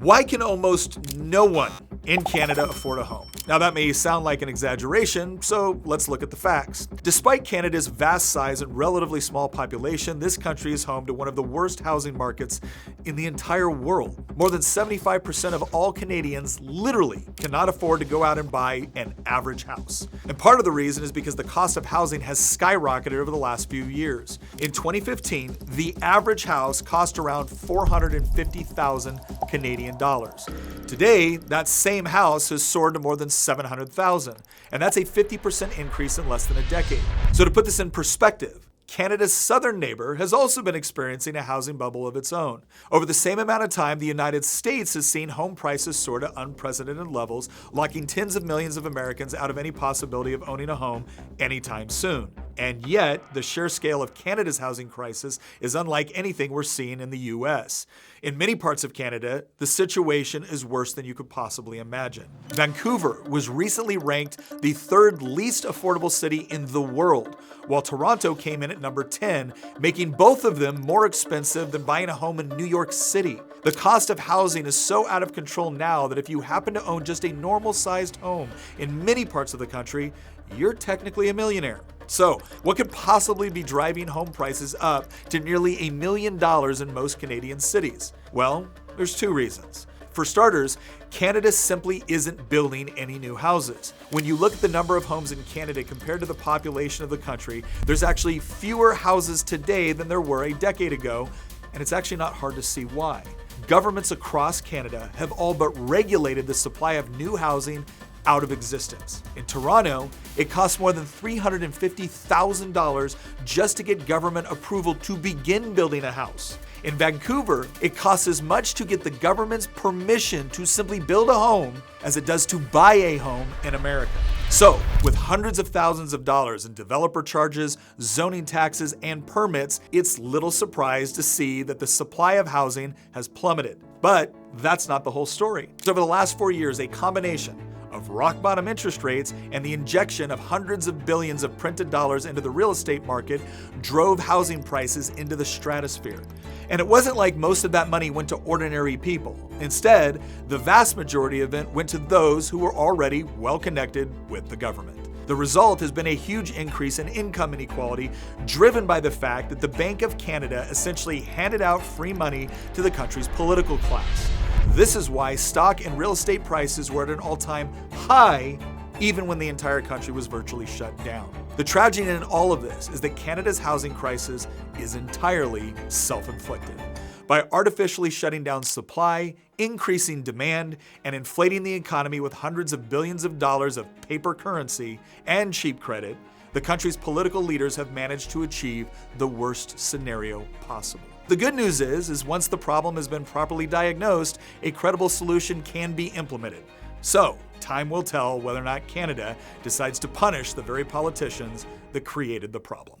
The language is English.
Why can almost no one in Canada afford a home? Now that may sound like an exaggeration, so let's look at the facts. Despite Canada's vast size and relatively small population, this country is home to one of the worst housing markets in the entire world. More than 75% of all Canadians literally cannot afford to go out and buy an average house. And part of the reason is because the cost of housing has skyrocketed over the last few years. In 2015, the average house cost around $450,000 Canadian dollars. Today, that same house has soared to more than $700,000, and that's a 50% increase in less than a decade. So to put this in perspective, Canada's southern neighbor has also been experiencing a housing bubble of its own. Over the same amount of time, the United States has seen home prices soar to unprecedented levels, locking tens of millions of Americans out of any possibility of owning a home anytime soon. And yet, the sheer scale of Canada's housing crisis is unlike anything we're seeing in the US. In many parts of Canada, the situation is worse than you could possibly imagine. Vancouver was recently ranked the third least affordable city in the world, while Toronto came in at number 10, making both of them more expensive than buying a home in New York City. The cost of housing is so out of control now that if you happen to own just a normal-sized home in many parts of the country, you're technically a millionaire. So, what could possibly be driving home prices up to nearly $1 million in most Canadian cities? Well, there's two reasons. For starters, Canada simply isn't building any new houses. When you look at the number of homes in Canada compared to the population of the country, there's actually fewer houses today than there were a decade ago, and it's actually not hard to see why. Governments across Canada have all but regulated the supply of new housing out of existence. In Toronto, it costs more than $350,000 just to get government approval to begin building a house. In Vancouver, it costs as much to get the government's permission to simply build a home as it does to buy a home in America. So, with hundreds of thousands of dollars in developer charges, zoning taxes, and permits, it's little surprise to see that the supply of housing has plummeted. But that's not the whole story. So over the last 4 years, a combination of rock-bottom interest rates and the injection of hundreds of billions of printed dollars into the real estate market drove housing prices into the stratosphere. And it wasn't like most of that money went to ordinary people. Instead, the vast majority of it went to those who were already well-connected with the government. The result has been a huge increase in income inequality, driven by the fact that the Bank of Canada essentially handed out free money to the country's political class. This is why stock and real estate prices were at an all-time high, even when the entire country was virtually shut down. The tragedy in all of this is that Canada's housing crisis is entirely self-inflicted. By artificially shutting down supply, increasing demand, and inflating the economy with hundreds of billions of dollars of paper currency and cheap credit, the country's political leaders have managed to achieve the worst scenario possible. The good news is once the problem has been properly diagnosed, a credible solution can be implemented. So, time will tell whether or not Canada decides to punish the very politicians that created the problem.